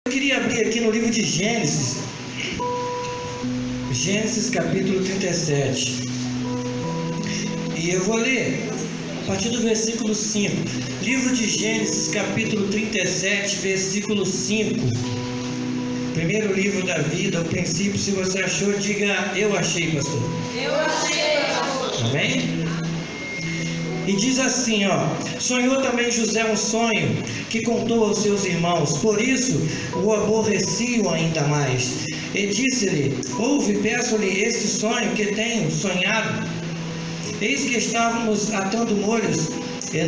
Eu queria abrir aqui no livro de Gênesis, Gênesis capítulo 37, e eu vou ler a partir do versículo 5, livro de Gênesis capítulo 37, versículo 5, primeiro livro da vida, o princípio. Se você achou, diga: eu achei, pastor. Eu achei, pastor. Amém? E diz assim, sonhou também José um sonho que contou aos seus irmãos, por isso o aborreciam ainda mais. E disse-lhe: ouve, peço-lhe este sonho que tenho sonhado. Eis que estávamos atando molhos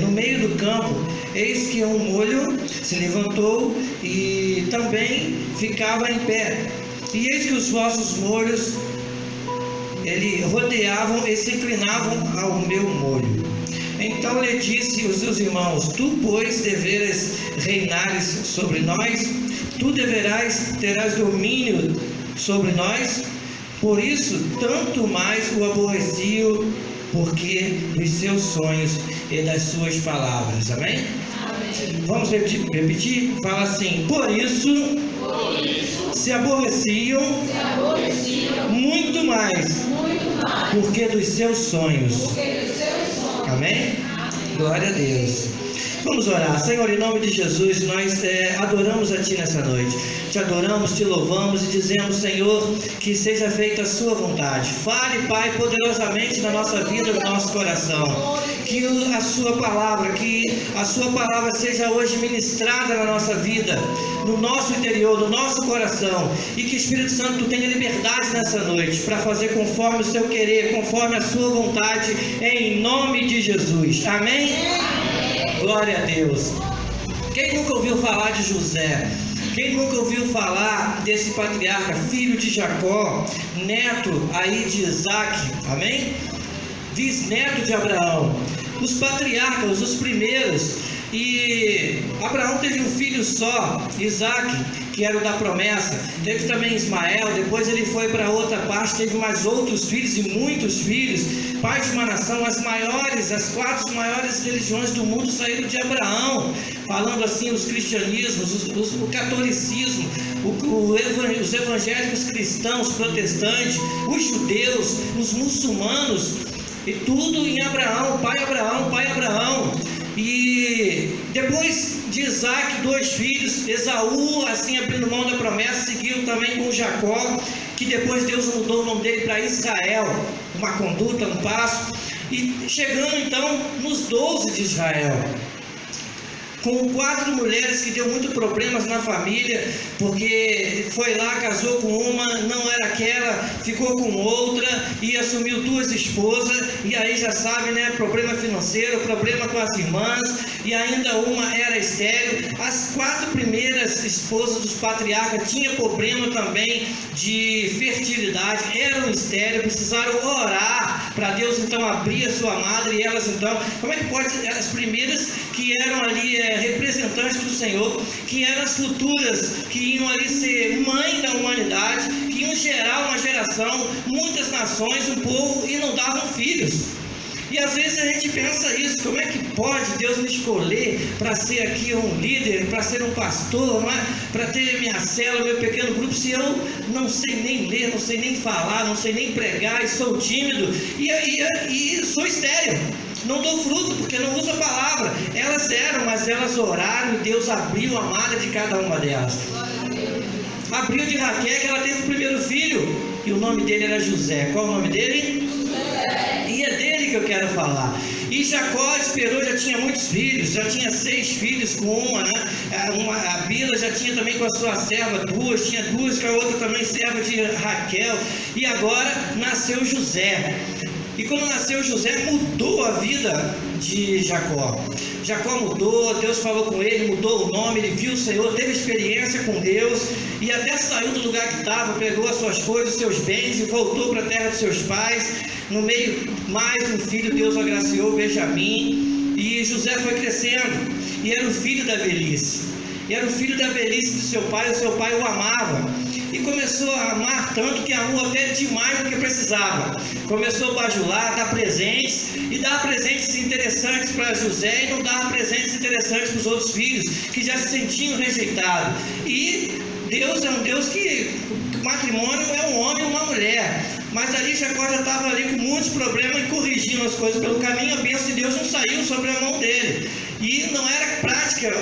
no meio do campo, eis que um molho se levantou e também ficava em pé, e eis que os vossos molhos ele rodeavam e se inclinavam ao meu molho. Então lhe disse aos seus irmãos: tu, pois, deveras reinares sobre nós, tu terás domínio sobre nós. Por isso, tanto mais o aborreciam, porque dos seus sonhos e das suas palavras. Amém? Amém. Vamos repetir? Fala assim: por isso se aborreciam muito mais, porque dos seus sonhos. Amém? Glória a Deus. Vamos orar. Senhor, em nome de Jesus, nós adoramos a Ti nessa noite. Te adoramos, Te louvamos e dizemos, Senhor, que seja feita a Sua vontade. Fale, Pai, poderosamente na nossa vida, no nosso coração. Que a Sua palavra seja hoje ministrada na nossa vida, no nosso interior, no nosso coração. E que, Espírito Santo, Tu tenha liberdade nessa noite para fazer conforme o Seu querer, conforme a Sua vontade, em nome de Jesus. Amém? Glória a Deus. Quem nunca ouviu falar de José? Quem nunca ouviu falar desse patriarca, filho de Jacó, neto aí de Isaac, amém? Bisneto de Abraão. Os patriarcas, os primeiros. E Abraão teve um filho só, Isaac, que era o da promessa. Teve também Ismael, depois ele foi para outra parte, teve mais outros filhos e muitos filhos. Pai de uma nação, as quatro maiores religiões do mundo saíram de Abraão. Falando assim, os cristianismos, o catolicismo, os evangélicos cristãos, protestantes, os judeus, os muçulmanos, e tudo em Abraão, pai Abraão, pai Abraão. E depois de Isaac, 2 filhos, Esaú, assim abrindo mão da promessa, seguiu também com Jacó, que depois Deus mudou o nome dele para Israel, uma conduta, um passo, e chegando então nos 12 de Israel, com 4 mulheres que deu muito problemas na família, porque foi lá, casou com uma, não era aquela, ficou com outra e assumiu 2 esposas, e aí já sabe, né, problema financeiro, problema com as irmãs, e ainda uma era estéril. As 4 primeiras esposas dos patriarcas tinham problema também de fertilidade, eram estéreis, precisaram orar para Deus então abrir a sua madre, e elas então, como é que pode, as primeiras que eram ali representantes do Senhor, que eram as futuras, que iam ali ser mãe da humanidade, que iam gerar uma geração, muitas nações, um povo, e não davam filhos. E às vezes a gente pensa isso: como é que pode Deus me escolher para ser aqui um líder, para ser um pastor, não é? Para ter minha célula, meu pequeno grupo, se eu não sei nem ler, não sei nem falar, não sei nem pregar, e sou tímido, e sou estéril, não dou fruto porque não uso a palavra. Elas eram, mas elas oraram e Deus abriu a madre de cada uma delas. Abriu de Raquel, que ela teve o primeiro filho, e o nome dele era José. Qual o nome dele? José. E é dele que eu quero falar. E Jacó esperou, já tinha muitos filhos, já tinha 6 filhos com uma, né? A Bila já tinha também com a sua serva 2, tinha 2 com a outra também serva de Raquel, e agora nasceu José. E quando nasceu José, mudou a vida de Jacó. Jacó mudou, Deus falou com ele, mudou o nome, ele viu o Senhor, teve experiência com Deus, e até saiu do lugar que estava, pegou as suas coisas, os seus bens, e voltou para a terra dos seus pais. No meio, mais um filho Deus agraciou, Benjamim, e José foi crescendo, e era o filho da velhice. E era o filho da velhice do seu pai, o seu pai o amava. e começou a amar tanto que amou até demais do que precisava. Começou a bajular, dar presentes, e dar presentes interessantes para José e não dar presentes interessantes para os outros filhos, que já se sentiam rejeitados. E Deus é um Deus que o matrimônio é um homem e uma mulher. Mas ali Jacó já estava ali com muitos problemas e corrigindo as coisas pelo caminho. A bênção de Deus não saiu sobre a mão dele. E não era prática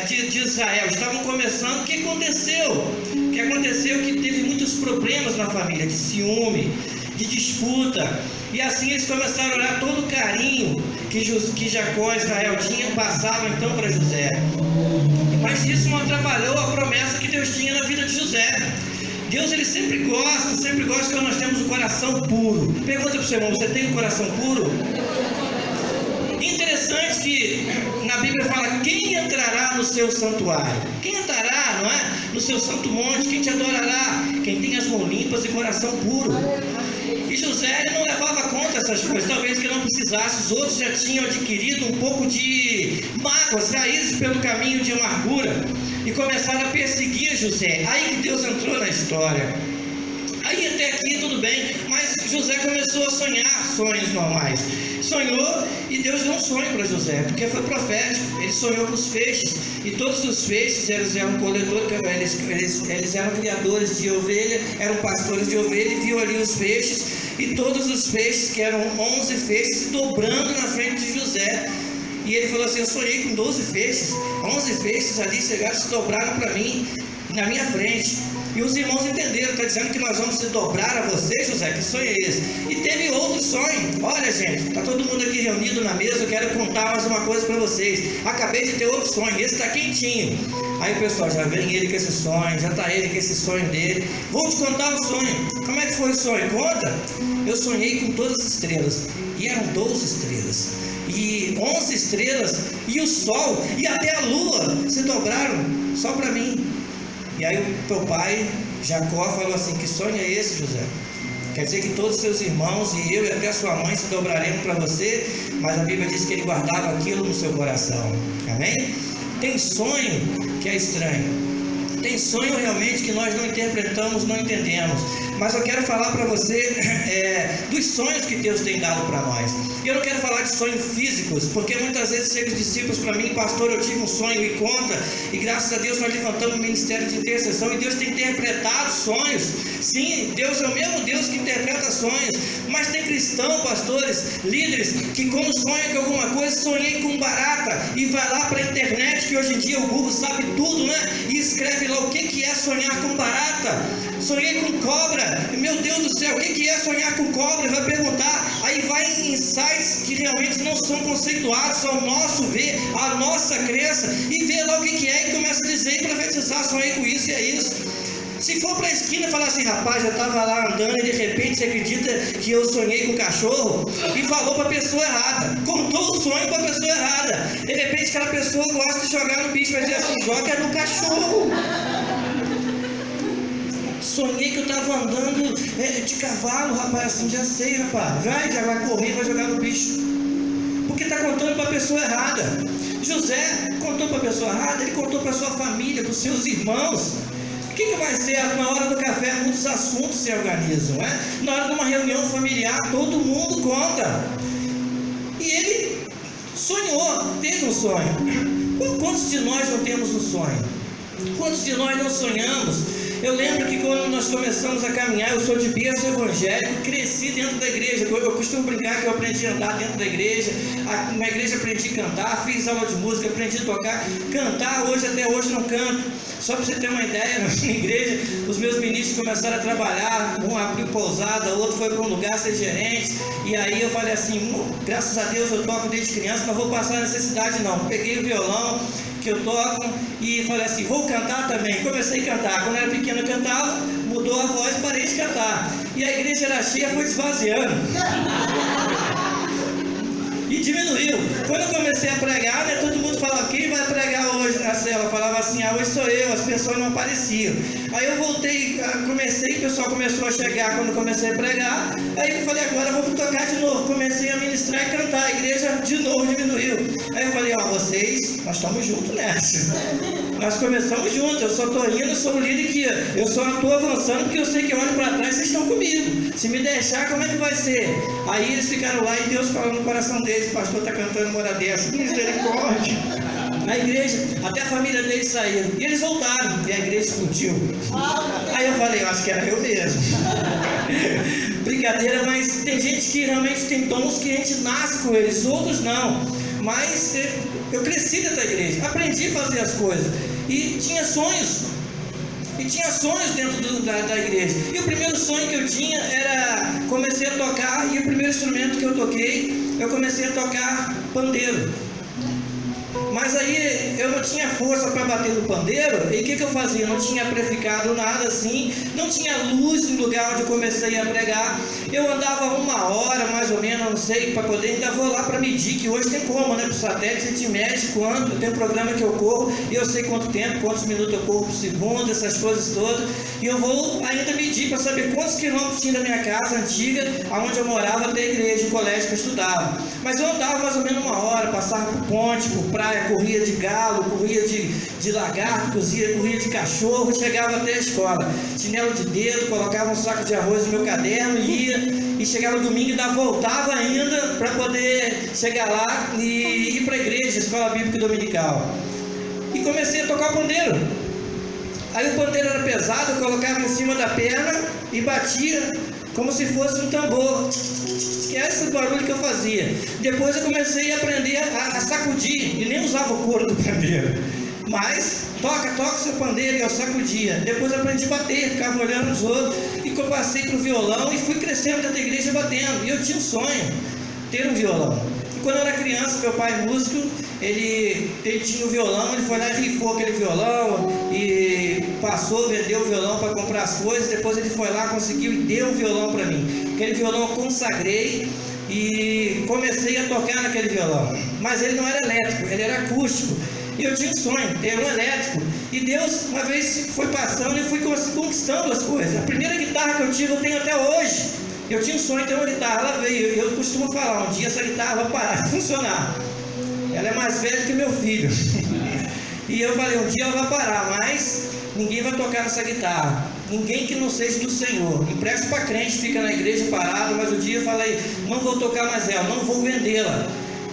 de Israel. Estavam começando. O que aconteceu? O que aconteceu é que teve muitos problemas na família, de ciúme, de disputa. E assim eles começaram a olhar todo o carinho que Jacó e Israel tinham, passava então para José. Mas isso não atrapalhou a promessa que Deus tinha na vida de José. Deus, ele sempre gosta quando nós temos o coração puro. Pergunta para o seu irmão, você tem um coração puro? Interessante que na Bíblia fala, quem entrará no seu santuário? Quem entrará, não é? No seu santo monte, quem te adorará? Quem tem as mãos limpas e coração puro. E José, ele não levava conta dessas coisas, talvez que não precisasse. Os outros já tinham adquirido um pouco de mágoas, raízes pelo caminho de amargura, e começaram a perseguir José. Aí que Deus entrou na história. Aí até aqui tudo bem, mas José começou a sonhar sonhos normais. Sonhou e Deus deu um sonho para José, porque foi profético. Ele sonhou com os feixes, e todos os feixes eram coletores, eles eram criadores de ovelha, eram pastores de ovelha, e viu ali os feixes, e todos os feixes, que eram 11 feixes, se dobrando na frente de José. E ele falou assim, eu sonhei com 12 feixes, 11 feixes ali chegaram, se dobraram para mim, na minha frente. E os irmãos entenderam, está dizendo que nós vamos se dobrar a você, José, que sonho é esse? E teve outro sonho. Olha, gente, está todo mundo aqui reunido na mesa, eu quero contar mais uma coisa para vocês. Acabei de ter outro sonho, esse está quentinho. Aí o pessoal, já vem ele com esse sonho, já está ele com esse sonho dele. Vou te contar o sonho. Como é que foi o sonho? Conta. Eu sonhei com todas as estrelas, e eram 12 estrelas. E 11 estrelas, e o sol, e até a lua se dobraram só para mim. E aí o teu pai, Jacó, falou assim, que sonho é esse, José? Quer dizer que todos os seus irmãos e eu e até a sua mãe se dobraremos para você? Mas a Bíblia diz que ele guardava aquilo no seu coração. Amém? Tem sonho que é estranho. Tem sonho realmente que nós não interpretamos, não entendemos. Mas eu quero falar para você dos sonhos que Deus tem dado para nós. E eu não quero falar de sonhos físicos, porque muitas vezes chegam os discípulos para mim, pastor, eu tive um sonho, e conta, e graças a Deus nós levantamos um ministério de intercessão, e Deus tem interpretado sonhos. Sim, Deus é o mesmo Deus que interpreta sonhos. Mas tem cristãos, pastores, líderes, que como sonham com alguma coisa, sonhei com barata, e vai lá para a internet, que hoje em dia o Google sabe tudo, né? E escreve lá o que é sonhar com barata. Sonhei com cobra, meu Deus do céu, o que é sonhar com cobra? Vai perguntar, aí vai em sites que realmente não são conceituados ao nosso ver, à nossa crença, e vê lá o que é, e começa a dizer e profetizar, sonhei com isso e é isso. Se for para a esquina e falar assim, rapaz, eu estava lá andando e de repente você acredita que eu sonhei com um cachorro? E falou para a pessoa errada, contou o sonho para a pessoa errada. De repente aquela pessoa gosta de jogar no bicho, vai dizer assim, joga no cachorro. Sonhei que eu estava andando de cavalo, rapaz, assim, já sei, rapaz. Já vai correr, vai jogar no bicho. Porque está contando para a pessoa errada. José contou para a pessoa errada, ele contou para a sua família, para os seus irmãos. O que vai ser? Na hora do café, muitos assuntos se organizam, né? Na hora de uma reunião familiar, todo mundo conta. E ele sonhou, teve um sonho. Quantos de nós não temos um sonho? Quantos de nós não sonhamos? Eu lembro que quando nós começamos a caminhar, eu sou de berço evangélico, cresci dentro da igreja. Eu costumo brincar que eu aprendi a andar dentro da igreja. Na igreja aprendi a cantar, fiz aula de música, aprendi a tocar. Cantar, até hoje não canto. Só para você ter uma ideia, na minha igreja, os meus ministros começaram a trabalhar, um abriu pousada, outro foi para um lugar ser gerente. E aí eu falei assim, graças a Deus eu toco desde criança, não vou passar necessidade não. Peguei o violão que eu toco e falei assim, vou cantar também. Comecei a cantar. Quando eu era pequeno eu cantava, mudou a voz, parei de cantar. E a igreja era cheia, foi esvaziando. E diminuiu. Quando eu comecei a pregar, todo mundo falava, quem vai pregar hoje na cela? Falava assim, hoje sou eu, as pessoas não apareciam. Aí eu voltei, comecei, o pessoal começou a chegar quando eu comecei a pregar. Aí eu falei, agora eu vou tocar de novo. Comecei a ministrar e cantar, a igreja de novo diminuiu. Aí eu falei, vocês, nós estamos juntos nessa. Nós começamos juntos, eu só estou indo, sou o líder aqui. Eu só estou avançando porque eu sei que eu olho para trás, vocês estão comigo. Se me deixar, como é que vai ser? Aí eles ficaram lá e Deus falou no coração deles, o pastor está cantando uma hora dessa, misericórdia. A igreja, até a família deles saíram. E eles voltaram, e a igreja explodiu. Aí eu falei, eu acho que era eu mesmo. Brincadeira, mas tem gente que realmente tem dons que a gente nasce com eles, outros não. Mas eu cresci dentro da igreja, aprendi a fazer as coisas. E tinha sonhos. E tinha sonhos dentro da igreja. E o primeiro sonho que eu tinha era, comecei a tocar, e o primeiro instrumento que eu toquei, eu comecei a tocar pandeiro. Mas aí eu não tinha força para bater no pandeiro, e o que eu fazia? Não tinha prefixado nada assim, não tinha luz no lugar onde eu comecei a pregar. Eu andava 1 hora, mais ou menos, não sei, para poder, ainda vou lá para medir, que hoje tem como, né? Para o satélite, a gente mede quanto, eu tenho um programa que eu corro, e eu sei quanto tempo, quantos minutos eu corro por segundo, essas coisas todas, e eu vou ainda medir para saber quantos quilômetros tinha da minha casa antiga, onde eu morava, até a igreja, o colégio que eu estudava. Mas eu andava mais ou menos 1 hora, passava por ponte, por praia, corria de galo, corria de lagarto, corria de cachorro, chegava até a escola, chinelo de dedo, colocava um saco de arroz no meu caderno, ia, e chegava no domingo e ainda voltava ainda para poder chegar lá e ir para a igreja, escola bíblica dominical. E comecei a tocar pandeiro. Aí o pandeiro era pesado, eu colocava em cima da perna e batia como se fosse um tambor. Que é esse barulho que eu fazia. Depois eu comecei a aprender a sacudir, e nem usava o couro do pandeiro. Mas toca seu pandeiro, e eu sacudia. Depois eu aprendi a bater, ficava olhando os outros, e eu passei para o violão e fui crescendo dentro da igreja batendo. E eu tinha um sonho, ter um violão. E quando eu era criança, meu pai músico, ele tinha um violão, ele foi lá e rifou aquele violão, e passou, vendeu o violão para comprar as coisas. Depois ele foi lá, conseguiu e deu o violão para mim. Aquele violão eu consagrei e comecei a tocar naquele violão. Mas ele não era elétrico, ele era acústico. E eu tinha um sonho, ter um elétrico. E Deus, uma vez, foi passando e fui conquistando as coisas. A primeira guitarra que eu tive, eu tenho até hoje. Eu tinha um sonho de ter uma guitarra, ela veio. Eu costumo falar, um dia essa guitarra vai parar de funcionar. Ela é mais velha que meu filho. E eu falei, um dia ela vai parar, mas ninguém vai tocar nessa guitarra. Ninguém que não seja do Senhor. Empresto para crente, fica na igreja parado, mas um dia eu falei, não vou tocar mais ela, não vou vendê-la.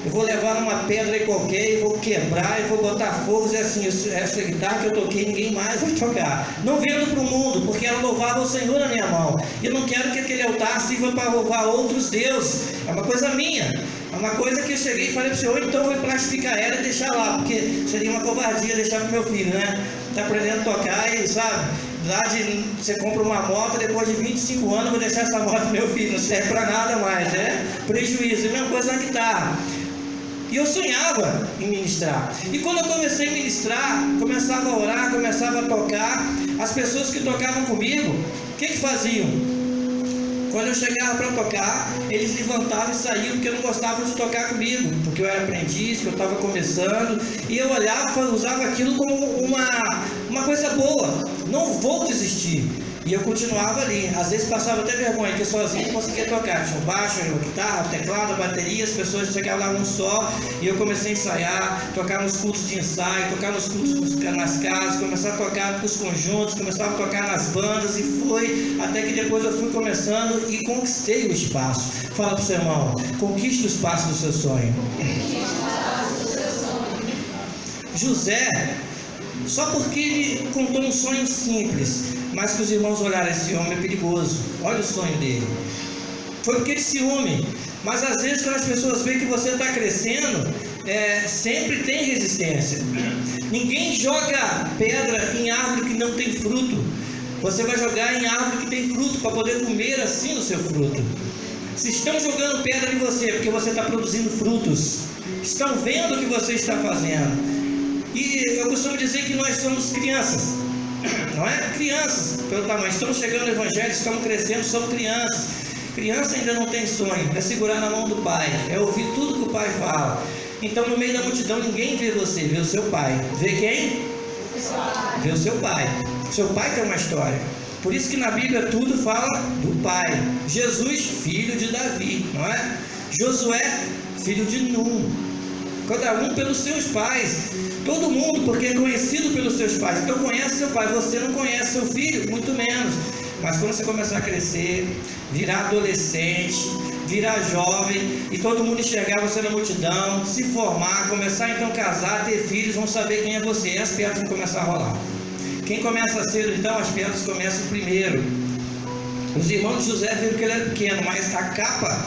Eu vou levar numa pedra aí qualquer, e vou quebrar, e vou botar fogo, e dizer assim, essa guitarra que eu toquei, ninguém mais vai tocar. Não vendo para o mundo, porque ela louvava o Senhor na minha mão. E eu não quero que aquele altar sirva para louvar outros deuses. É uma coisa minha. É uma coisa que eu cheguei e falei para o Senhor, então eu vou plastificar ela e deixar lá, porque seria uma covardia deixar para o meu filho, né? Está aprendendo a tocar e, sabe, lá você compra uma moto, depois de 25 anos eu vou deixar essa moto pro meu filho, não serve para nada mais, né? Prejuízo, a mesma coisa na guitarra. E eu sonhava em ministrar. E quando eu comecei a ministrar, começava a orar, começava a tocar, as pessoas que tocavam comigo, o que faziam? Quando eu chegava para tocar, eles levantavam e saíam, porque eu não gostava de tocar comigo, porque eu era aprendiz, que eu estava começando, e eu olhava, usava aquilo como uma coisa boa, não vou desistir. E eu continuava ali, às vezes passava até vergonha, porque sozinho não conseguia tocar, tinha o baixo, a guitarra, o teclado, a bateria, as pessoas chegavam lá um só, e eu comecei a ensaiar, tocar nos cultos de ensaio, tocar nos cultos nas casas, começar a tocar nos conjuntos, começava a tocar nas bandas, e foi, até que depois eu fui começando e conquistei o espaço. Fala para o seu irmão, conquiste o espaço do seu sonho. José, só porque ele contou um sonho simples, mas que os irmãos olharam, esse homem é perigoso, olha o sonho dele. Foi porque ele ciúme. Mas às vezes quando as pessoas veem que você está crescendo, sempre tem resistência. Ninguém joga pedra em árvore que não tem fruto. Você vai jogar em árvore que tem fruto, para poder comer assim o seu fruto. Se estão jogando pedra em você, porque você está produzindo frutos, estão vendo o que você está fazendo. E eu costumo dizer que nós somos crianças, não é? Crianças, pelo tamanho, estamos chegando no Evangelho, estamos crescendo, somos crianças. Criança ainda não tem sonho, é segurar na mão do pai, é ouvir tudo que o pai fala. Então no meio da multidão ninguém vê você, vê o seu pai. Vê quem? Vê o seu pai. Seu pai tem uma história. Por isso que na Bíblia tudo fala do pai. Jesus, filho de Davi, não é? Josué, filho de Num. Cada um pelos seus pais. Todo mundo, porque é conhecido pelos seus pais. Então conhece seu pai. Você não conhece seu filho, muito menos. Mas quando você começar a crescer, virar adolescente, virar jovem, e todo mundo enxergar você na multidão, se formar, começar então a casar, ter filhos, vão saber quem é você. E as pedras vão começar a rolar. Quem começa cedo, então, as pedras começam primeiro. Os irmãos de José viram que ele era pequeno, mas a capa,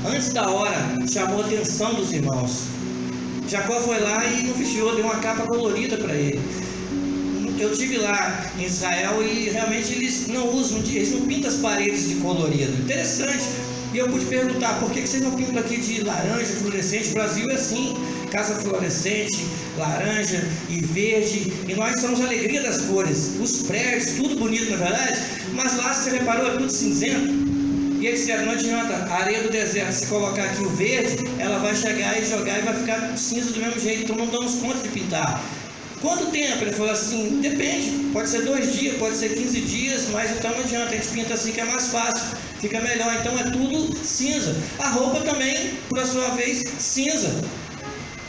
antes da hora, chamou a atenção dos irmãos. Jacó foi lá e não vestiu, deu uma capa colorida para ele. Eu estive lá em Israel e realmente eles não usam, eles não pintam as paredes de colorido. Interessante. E eu pude perguntar, por que vocês não pintam aqui de laranja, fluorescente? O Brasil é assim, casa fluorescente, laranja e verde. E nós somos a alegria das cores. Os prédios, tudo bonito na verdade. Mas lá, você reparou, é tudo cinzento. E eles disseram, não adianta, a areia do deserto, se colocar aqui o verde, ela vai chegar e jogar e vai ficar cinza do mesmo jeito. Então não damos conta de pintar. Quanto tempo? Ele falou assim, depende, pode ser 2 dias, pode ser 15 dias, mas então não adianta, a gente pinta assim que é mais fácil, fica melhor, então é tudo cinza. A roupa também, por sua vez, cinza,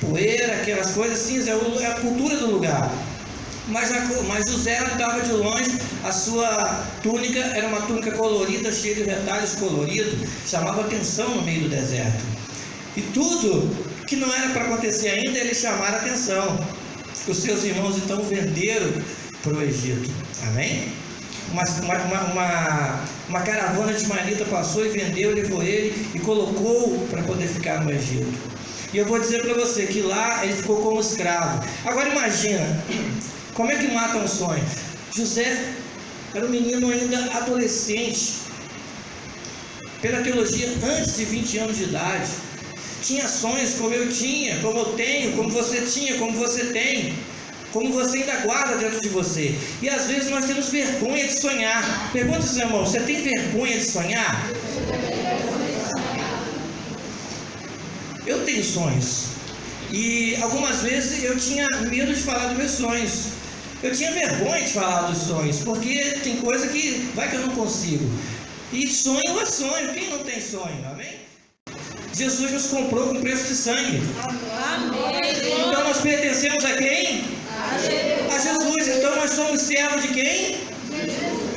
poeira, aquelas coisas cinza, é a cultura do lugar. Mas José estava de longe, a sua túnica era uma túnica colorida, cheia de retalhos coloridos, chamava atenção no meio do deserto. E tudo que não era para acontecer ainda, ele chamara atenção. Os seus irmãos então venderam para o Egito, amém? Uma caravana de ismaelita passou e vendeu, levou ele e colocou para poder ficar no Egito. E eu vou dizer para você que lá ele ficou como escravo. Agora imagina, como é que mata um sonho? José era um menino ainda adolescente, pela teologia antes de 20 anos de idade. Tinha sonhos como eu tinha, como eu tenho, como você tinha, como você tem, como você ainda guarda dentro de você. E às vezes nós temos vergonha de sonhar. Pergunta aos irmãos, você tem vergonha de sonhar? Eu tenho sonhos. E algumas vezes eu tinha medo de falar dos meus sonhos. Eu tinha vergonha de falar dos sonhos, porque tem coisa que vai que eu não consigo. E sonho é sonho, quem não tem sonho, amém? Jesus nos comprou com preço de sangue. Amém. Então nós pertencemos a quem? A Jesus. Então nós somos servos de quem?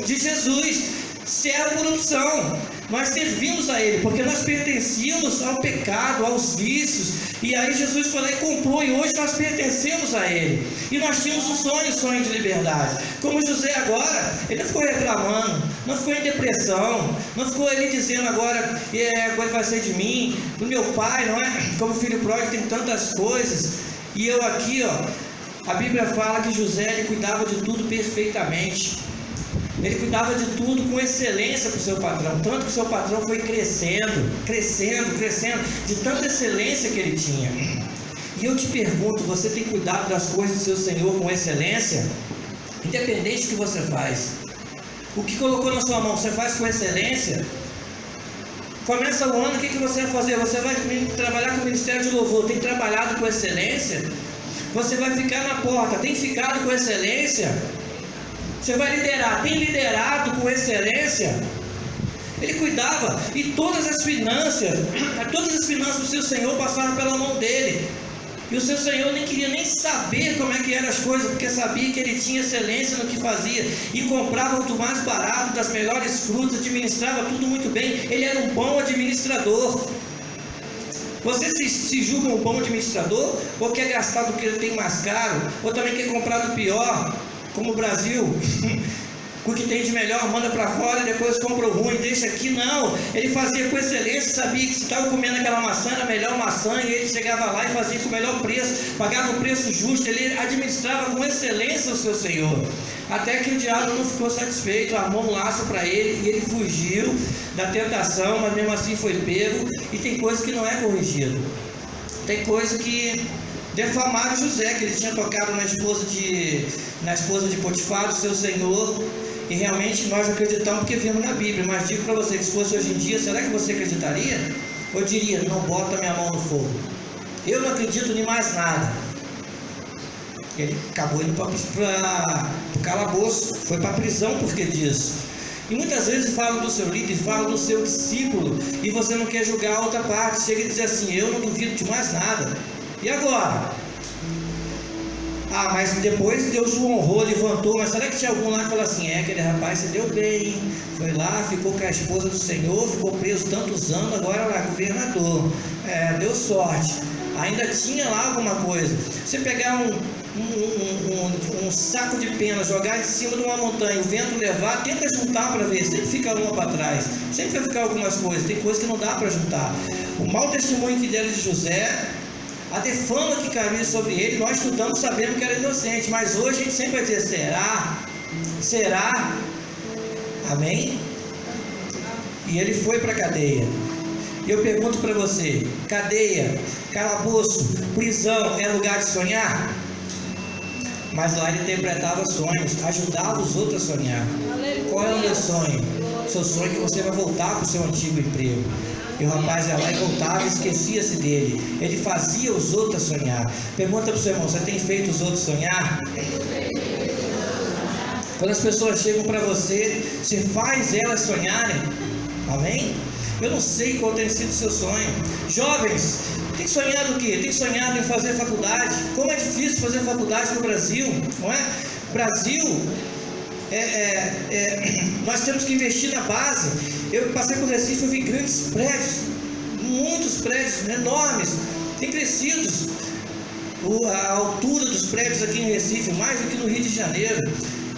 De Jesus. Servo por opção. Nós servimos a Ele, porque nós pertencíamos ao pecado, aos vícios. E aí Jesus foi lá e comprou, e hoje nós pertencemos a Ele. E nós tínhamos um sonho de liberdade. Como José agora, ele não ficou reclamando, não ficou em depressão, não ficou ali dizendo agora vai ser de mim, do meu pai, não é? Como filho pródigo tem tantas coisas. E eu aqui, a Bíblia fala que José ele cuidava de tudo perfeitamente. Ele cuidava de tudo com excelência para o seu patrão, tanto que o seu patrão foi crescendo, de tanta excelência que ele tinha. E eu te pergunto, você tem cuidado das coisas do seu Senhor com excelência? Independente do que você faz. O que colocou na sua mão, você faz com excelência? Começa o ano, o que você vai fazer? Você vai trabalhar com o Ministério de Louvor, tem trabalhado com excelência? Você vai ficar na porta, tem ficado com excelência? Você vai liderar, tem liderado com excelência? Ele cuidava, e todas as finanças do seu Senhor passavam pela mão dele. E o seu Senhor nem queria nem saber como é que eram as coisas, porque sabia que ele tinha excelência no que fazia, e comprava do mais barato, das melhores frutas, administrava tudo muito bem. Ele era um bom administrador. Você se julga um bom administrador? Ou quer gastar do que ele tem mais caro? Ou também quer comprar do pior? Como o Brasil, o que tem de melhor manda para fora e depois compra o ruim, deixa aqui. Não, ele fazia com excelência, sabia que se estava comendo aquela maçã era a melhor maçã, e ele chegava lá e fazia com o melhor preço, pagava o preço justo, ele administrava com excelência o seu Senhor. Até que o diabo não ficou satisfeito, armou um laço para ele e ele fugiu da tentação, mas mesmo assim foi pego. E tem coisa que não é corrigido, tem coisa que defamaram José, que ele tinha tocado na esposa de Potifar, do seu Senhor. E realmente nós acreditamos porque vimos na Bíblia. Mas digo para você que se fosse hoje em dia, será que você acreditaria? Ou diria, não bota minha mão no fogo? Eu não acredito em mais nada. Ele acabou indo para o calabouço, foi para a prisão porque disso. E muitas vezes fala do seu líder, fala do seu discípulo, e você não quer julgar a outra parte, chega e diz assim: eu não duvido de mais nada. E agora? Ah, mas depois Deus o honrou, levantou. Mas será que tinha algum lá que falou assim: aquele rapaz se deu bem, foi lá, ficou com a esposa do Senhor, ficou preso tantos anos, agora lá, governador, deu sorte. Ainda tinha lá alguma coisa. Você pegar um saco de pena, jogar em cima de uma montanha, o vento levar, tenta juntar para ver, sempre fica uma para trás, sempre vai ficar algumas coisas, tem coisas que não dá para juntar. O mau testemunho que deram de José, a defama que caiu sobre ele, nós estudamos sabendo que era inocente, mas hoje a gente sempre vai dizer: será? Será? Amém? E ele foi para a cadeia. E eu pergunto para você: cadeia, calabouço, prisão é lugar de sonhar? Mas lá ele interpretava sonhos, ajudava os outros a sonhar. Qual é o meu sonho? Seu sonho é que você vai voltar para o seu antigo emprego. E o rapaz ia lá e voltava e esquecia-se dele. Ele fazia os outros sonhar. Pergunta para o seu irmão: você tem feito os outros sonhar? Quando as pessoas chegam para você, você faz elas sonharem. Amém? Eu não sei qual tem sido o seu sonho. Jovens, tem sonhado o quê? Tem sonhado em fazer faculdade? Como é difícil fazer faculdade no Brasil, não é? Brasil, nós temos que investir na base. Eu passei por Recife, eu vi grandes prédios, muitos prédios enormes, tem crescido a altura dos prédios aqui em Recife, mais do que no Rio de Janeiro.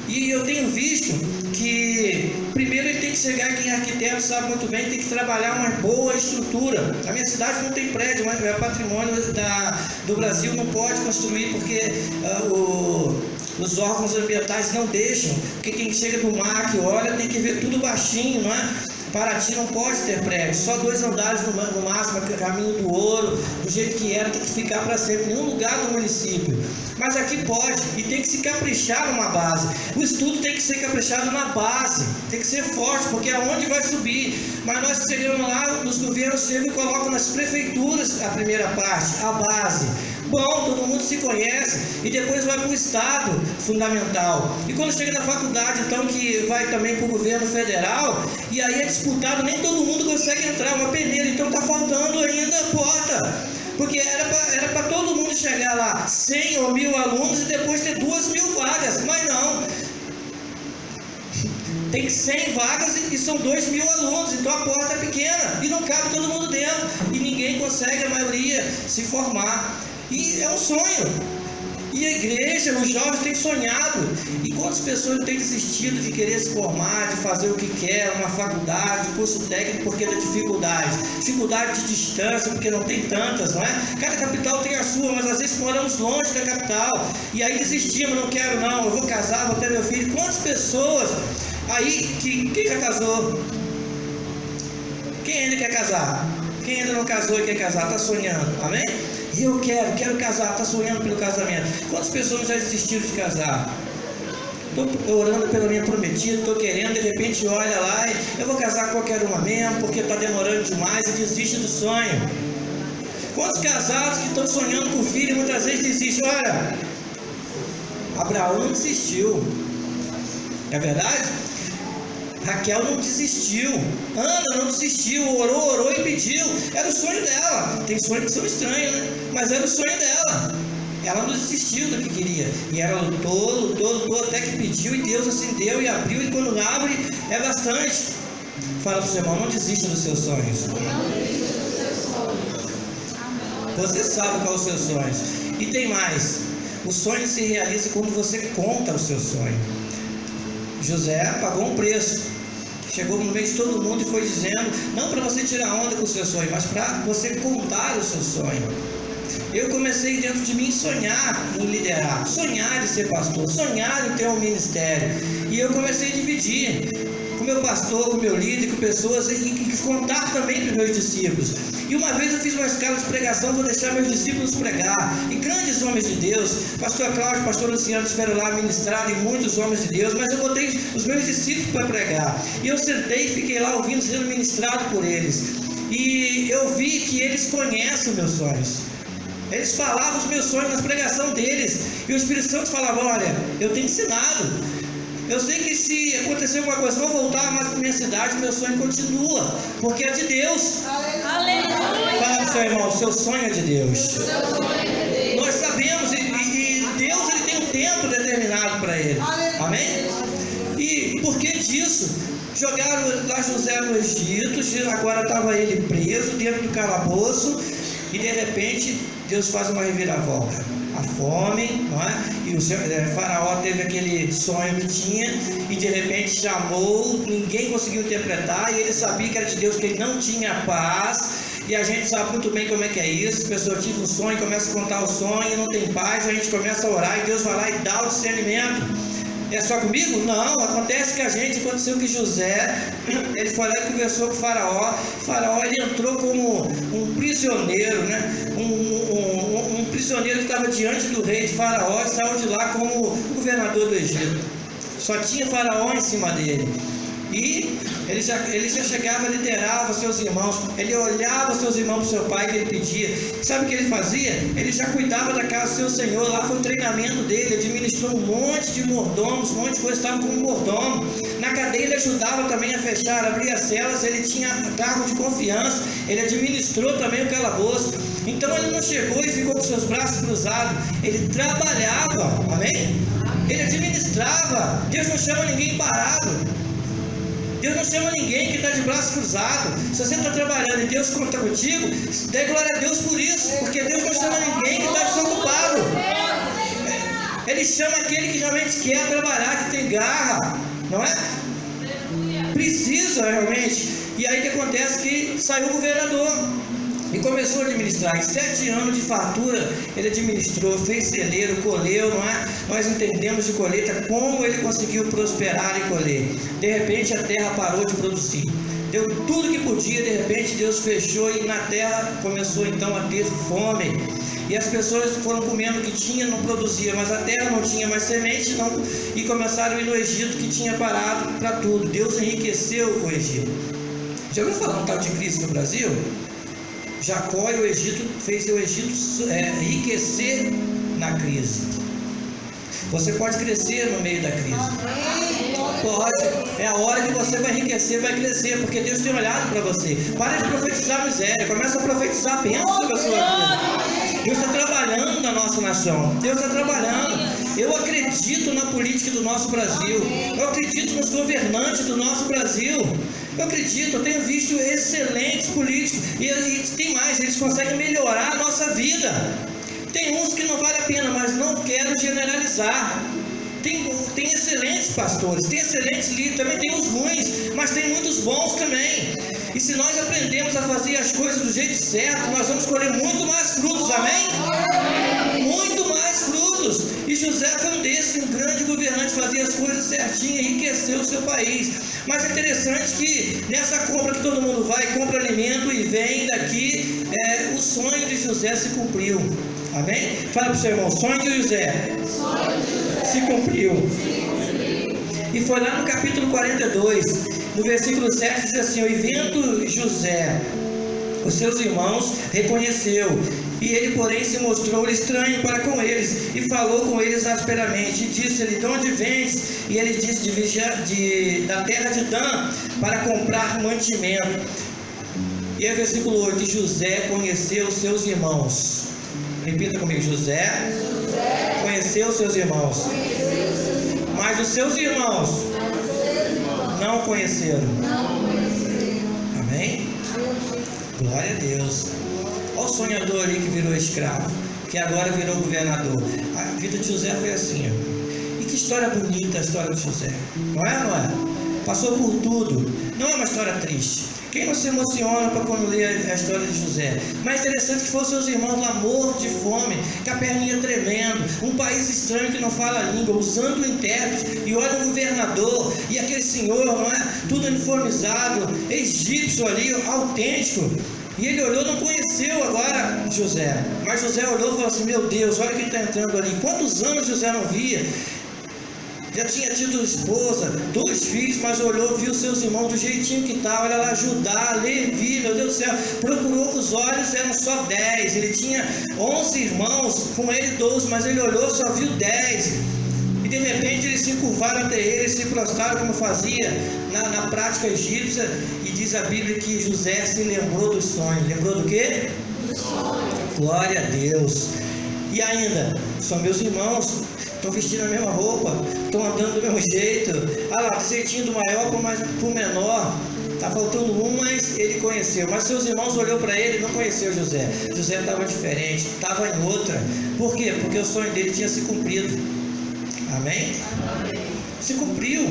E eu tenho visto que primeiro ele tem que chegar, quem é arquiteto sabe muito bem, tem que trabalhar uma boa estrutura. A minha cidade não tem prédio, mas é patrimônio do Brasil, não pode construir porque os órgãos ambientais não deixam, porque quem chega do mar que olha tem que ver tudo baixinho, não é? Paraty não pode ter prédio, só 2 andares no máximo, caminho do ouro, do jeito que era, tem que ficar para sempre, em nenhum lugar do município. Mas aqui pode, e tem que se caprichar numa base. O estudo tem que ser caprichado na base, tem que ser forte, porque é onde vai subir. Mas nós chegamos lá, nos governos chegam e colocam nas prefeituras a primeira parte, a base. Bom, todo mundo se conhece, e depois vai para o Estado fundamental. E quando chega na faculdade, então, que vai também para o governo federal, e aí é disputado, nem todo mundo consegue entrar, uma peneira, então está faltando ainda a porta. Porque era para todo mundo chegar lá, 100 ou 1000 alunos, e depois ter 2.000 vagas, mas não. Tem 100 vagas e são 2.000 alunos, então a porta é pequena, e não cabe todo mundo dentro, e ninguém consegue, a maioria, se formar. E é um sonho. E a igreja, os jovens têm sonhado. E quantas pessoas têm desistido de querer se formar, de fazer o que quer, uma faculdade, curso técnico, porque da dificuldade. Dificuldade de distância, porque não tem tantas, não é? Cada capital tem a sua, mas às vezes moramos longe da capital. E aí desistimos, não quero não, eu vou casar, vou ter meu filho. Quantas pessoas aí, quem já casou? Quem ainda quer casar? Quem ainda não casou e quer casar, está sonhando, amém? Eu quero casar, está sonhando pelo casamento. Quantas pessoas já desistiram de casar? Estou orando pela minha prometida, estou querendo, de repente olha lá e eu vou casar com qualquer uma mesmo, porque está demorando demais e desiste do sonho. Quantos casados que estão sonhando com filho e muitas vezes desistem? Olha, Abraão não desistiu, é verdade? Raquel não desistiu, Ana não desistiu, orou e pediu, era o sonho dela. Tem sonhos que são estranhos, né? Mas era o sonho dela. Ela não desistiu do que queria, e ela lutou até que pediu, e Deus assim deu e abriu, e quando abre é bastante. Fala para o seu irmão: não desista dos seus sonhos. Você sabe qual é os seus sonhos. E tem mais: o sonho se realiza quando você conta o seu sonho. José pagou um preço, chegou no meio de todo mundo e foi dizendo, não para você tirar onda com o seu sonho, mas para você contar o seu sonho. Eu comecei dentro de mim sonhar em liderar, sonhar em ser pastor, sonhar em ter um ministério, e eu comecei a dividir com meu pastor, com meu líder, com pessoas, e contar também para os meus discípulos. E uma vez eu fiz uma escala de pregação, vou deixar meus discípulos pregar, e grandes homens de Deus, pastor Cláudio, pastor Luciano, estiveram lá ministrando, e muitos homens de Deus, mas eu botei os meus discípulos para pregar, e eu sentei e fiquei lá ouvindo, sendo ministrado por eles, e eu vi que eles conhecem os meus sonhos. Eles falavam os meus sonhos nas pregações deles. E o Espírito Santo falava: olha, eu tenho ensinado. Eu sei que se acontecer alguma coisa, eu vou voltar mais para minha cidade, meu sonho continua, porque é de Deus. Aleluia. Fala para o seu irmão: o seu sonho é de Deus. Nós sabemos, e Deus ele tem um tempo determinado para ele. Amém? E por que disso? Jogaram lá José no Egito, agora estava ele preso dentro do calabouço, e de repente Deus faz uma reviravolta. A fome, não é? E o faraó teve aquele sonho que tinha, e de repente chamou, ninguém conseguiu interpretar, e ele sabia que era de Deus, que ele não tinha paz. E a gente sabe muito bem como é que é isso. A pessoa tive um sonho, começa a contar o sonho e não tem paz, a gente começa a orar e Deus vai lá e dá o discernimento. É só comigo? Não, acontece que aconteceu que José, ele foi lá e conversou com o faraó. O faraó, ele entrou como um prisioneiro, né? Um prisioneiro que estava diante do rei de faraó, e saiu de lá como governador do Egito. Só tinha faraó em cima dele. E ele já chegava, liderava seus irmãos, ele olhava seus irmãos para o seu pai que ele pedia. Sabe o que ele fazia? Ele já cuidava da casa do seu senhor. Lá foi o treinamento dele, administrou um monte de mordomos, um monte de coisa, estava como mordomo. Na cadeia ele ajudava também a fechar, abrir as celas, ele tinha cargo de confiança, ele administrou também o calabouço. Então ele não chegou e ficou com seus braços cruzados, ele trabalhava, amém? Ele administrava. Deus não chama ninguém parado. Deus não chama ninguém que está de braço cruzado. Se você está trabalhando e Deus conta contigo, dê glória a Deus por isso, porque Deus não chama ninguém que está desocupado. Ele chama aquele que realmente quer trabalhar, que tem garra, não é? Precisa realmente. E aí o que acontece? Que saiu o governador e começou a administrar. Em 7 anos de fartura ele administrou, fez celeiro, colheu, não é? Nós entendemos de colheita como ele conseguiu prosperar e colher. De repente a terra parou de produzir, deu tudo que podia, de repente Deus fechou e na terra começou então a ter fome. E as pessoas foram comendo o que tinha, não produzia, mas a terra não tinha mais semente, não, e começaram a ir no Egito, que tinha parado para tudo. Deus enriqueceu o Egito. Já ouviu falar um tal de crise no Brasil? Jacó e o Egito fez o Egito enriquecer na crise. Você pode crescer no meio da crise. Pode. É a hora que você vai enriquecer, vai crescer, porque Deus tem olhado para você. Para de profetizar miséria, começa a profetizar bênção sobre a sua vida. Deus está trabalhando na nossa nação. Deus está trabalhando. Eu acredito na política do nosso Brasil. Eu acredito nos governantes do nosso Brasil. Eu acredito, eu tenho visto excelentes políticos. E tem mais, eles conseguem melhorar a nossa vida. Tem uns que não vale a pena, mas não quero generalizar. Tem excelentes pastores, tem excelentes líderes, também tem os ruins, mas tem muitos bons também. E se nós aprendemos a fazer as coisas do jeito certo, nós vamos colher muito mais frutos, amém? Muito mais frutos. E José foi um desses, um grande governante, fazia as coisas certinho, enriqueceu o seu país. Mas é interessante que nessa compra que todo mundo vai, compra alimento e vem daqui, o sonho de José se cumpriu. Amém? Fala para o seu irmão: o sonho de José se cumpriu. E foi lá no capítulo 42, no versículo 7, diz assim: e vendo José os seus irmãos, reconheceu, e ele porém se mostrou estranho para com eles, e falou com eles asperamente, e disse-lhe: de onde vens? E ele disse: da terra de Dan, para comprar mantimento. E aí versículo 8: e José conheceu os seus irmãos. Repita comigo: José conheceu os seus irmãos, mas os seus irmãos não conheceram. Amém? Glória a Deus. Olha o sonhador ali que virou escravo, que agora virou governador. A vida de José foi assim, ó. E que história bonita a história de José. Não é, não é? Passou por tudo. Não é uma história triste. Quem não se emociona para quando lê a história de José? Mas interessante que foram seus irmãos lá mortos de fome, com a perninha tremendo, um país estranho que não fala a língua, usando o intérprete, e olha o governador, e aquele senhor, não é? Tudo uniformizado, egípcio ali, autêntico. E ele olhou, não conheceu agora José, mas José olhou e falou assim: meu Deus, olha quem está entrando ali. Quantos anos José não via? já tinha tido esposa, 2 filhos, mas olhou, viu seus irmãos do jeitinho que estava. Olha lá, Judá, Levi, meu Deus do céu, procurou com os olhos, eram só 10. Ele tinha 11 irmãos, com ele 12, mas ele olhou, só viu 10. E de repente eles se curvaram até ele, se prostraram como fazia na prática egípcia. E diz a Bíblia que José se lembrou dos sonhos. Lembrou do quê? Glória a Deus. E ainda, são meus irmãos, estão vestindo a mesma roupa, estão andando do mesmo jeito. Ah lá, do jeitinho do maior para o menor. Está faltando um, mas ele conheceu. Mas seus irmãos olhou para ele e não conheceu José. José estava diferente, estava em outra. Por quê? Porque o sonho dele tinha se cumprido. Amém? Se cumpriu.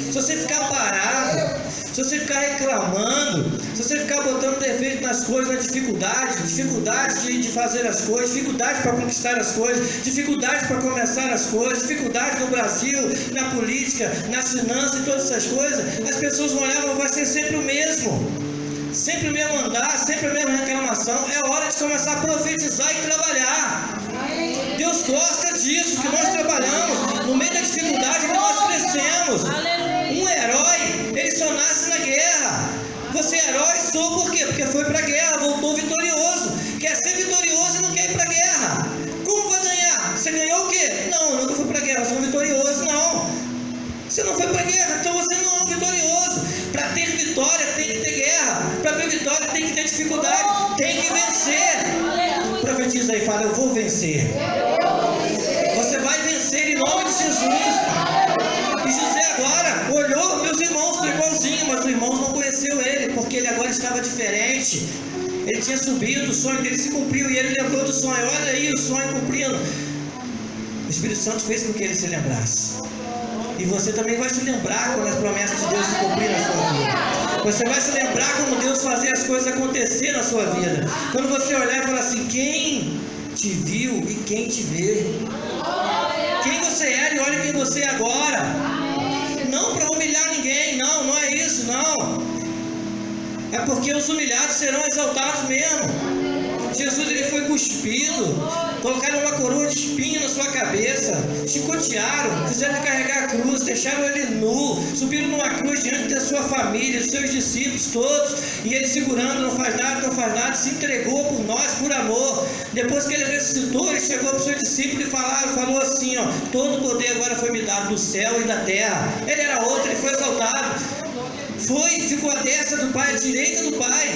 Se você ficar parado, se você ficar reclamando, se você ficar botando defeito nas coisas, na dificuldade de fazer as coisas, dificuldade para conquistar as coisas, dificuldade para começar as coisas, dificuldade no Brasil, na política, nas finanças e todas essas coisas, as pessoas vão olhar e vai ser sempre o mesmo. Sempre o mesmo andar, sempre a mesma reclamação. É hora de começar a profetizar e trabalhar. Deus gosta disso, que nós trabalhamos. No meio da dificuldade que nós crescemos. Um herói, ele só nasce na guerra. Você é herói, sou por quê? Porque foi para a guerra, voltou vitorioso. Quer ser vitorioso e não quer ir para a guerra. Como vai ganhar? Você ganhou o quê? Não, nunca foi para a guerra, eu sou um vitorioso. Não. Você não foi para a guerra, então você não é um vitorioso. Para ter vitória tem que ter guerra. Para ter vitória tem que ter dificuldade. Tem que vencer. Profetiza aí, fala, eu vou vencer. Você vai vencer em nome de Jesus. E José agora olhou, meus irmãos estão igualzinho, mas os irmãos não conheceu ele, porque ele agora estava diferente. Ele tinha subido, o sonho dele se cumpriu e ele lembrou do sonho. Olha aí o sonho cumprindo. O Espírito Santo fez com que ele se lembrasse. E você também vai se lembrar quando as promessas de Deus se cumprirem na sua vida. Você vai se lembrar como Deus fazia as coisas acontecer na sua vida. Quando você olhar e falar assim, quem te viu e quem te vê? Quem você era e olha quem você é agora. Não para humilhar ninguém, não é isso, não. É porque os humilhados serão exaltados mesmo. Jesus, ele foi cuspido, colocaram uma coroa de espinho na sua cabeça, chicotearam, fizeram ele carregar a cruz, deixaram ele nu, subiram numa cruz diante da sua família, dos seus discípulos todos, e ele segurando, não faz nada, se entregou por nós, por amor. Depois que ele ressuscitou, ele chegou para os seus discípulos e falou assim, ó, todo poder agora foi me dado do céu e da terra. Ele era outro, ele foi exaltado, ficou à destra do Pai, à direita do Pai.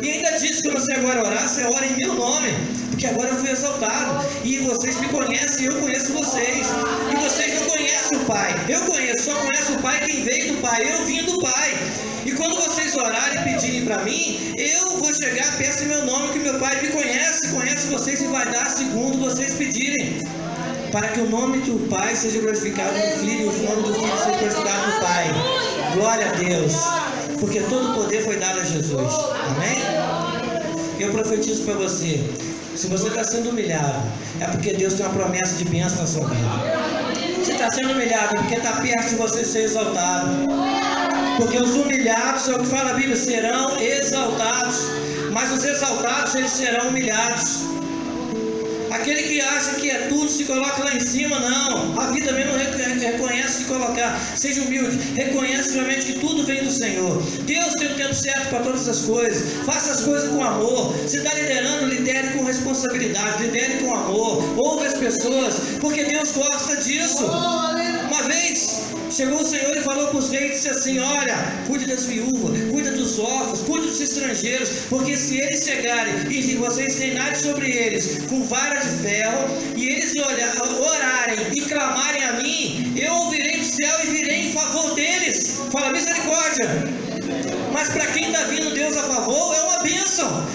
E ainda disse que você agora orar, você ora em meu nome, porque agora eu fui exaltado, e vocês me conhecem e eu conheço vocês, e vocês não conhecem o Pai, eu conheço, só conheço o Pai quem veio do Pai, eu vim do Pai. E quando vocês orarem e pedirem para mim, eu vou chegar, peço em meu nome, que meu Pai me conhece vocês e vai dar segundo vocês pedirem, para que o nome do Pai seja glorificado no Filho, e o nome do Filho seja glorificado no Pai. Glória a Deus, porque todo o poder foi dado a Jesus. Amém? Eu profetizo para você, se você está sendo humilhado, é porque Deus tem uma promessa de bênção na sua vida. Se está sendo humilhado, é porque está perto de você ser exaltado. Porque os humilhados, é o que fala a Bíblia, serão exaltados. Mas os exaltados, eles serão humilhados. Aquele que acha que é tudo, se coloca lá em cima, não. A vida mesmo reconhece se colocar. Seja humilde, reconhece realmente que tudo vem do Senhor. Deus tem o tempo certo para todas as coisas. Faça as coisas com amor. Se está liderando, lidere com responsabilidade, lidere com amor. Ouve as pessoas, porque Deus gosta disso. Uma vez chegou o Senhor e falou para os reis, disse assim, olha, cuide das viúvas, cuida dos órfãos, cuide dos estrangeiros, porque se eles chegarem e vocês treinarem sobre eles com vara de ferro, e eles orarem e clamarem a mim, eu ouvirei do céu e virei em favor deles. Fala misericórdia. Mas para quem está vindo Deus a favor, é uma bênção.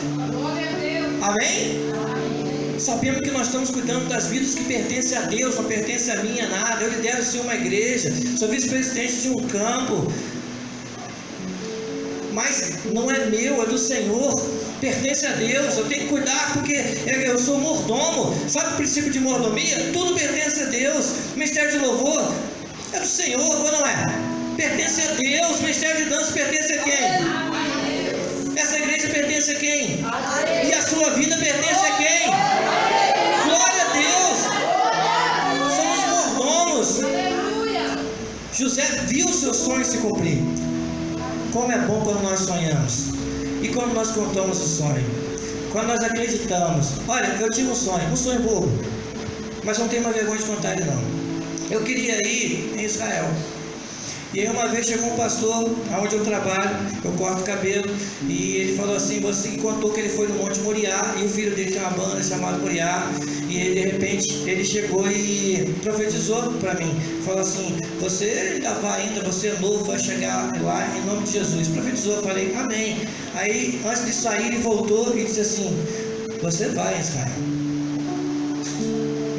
Amém? Sabemos que nós estamos cuidando das vidas que pertencem a Deus, não pertencem a mim, a nada. Eu lidero ser uma igreja, sou vice-presidente de um campo, mas não é meu, é do Senhor, pertence a Deus. Eu tenho que cuidar porque eu sou mordomo. Sabe o princípio de mordomia? Tudo pertence a Deus. Ministério de louvor é do Senhor, ou não é? Pertence a Deus. Ministério de dança pertence a quem? Essa igreja pertence a quem? E a sua vida pertence a quem? Glória a Deus. Somos mordomos. sonho se cumprir. Como é bom quando nós sonhamos. E quando nós contamos o sonho. Quando nós acreditamos. Olha, eu tive um sonho bobo. Mas não tenho uma vergonha de contar ele não. Eu queria ir em Israel. E aí uma vez chegou um pastor, onde eu trabalho, eu corto o cabelo, e ele falou assim, você que contou que ele foi no Monte Moriá, e o filho dele tem uma banda chamada Moriá, e ele, de repente ele chegou e profetizou para mim, falou assim, você ainda vai ainda, você é novo, vai chegar lá em nome de Jesus. Profetizou, eu falei, amém. Aí antes de sair ele voltou e disse assim, você vai em Israel.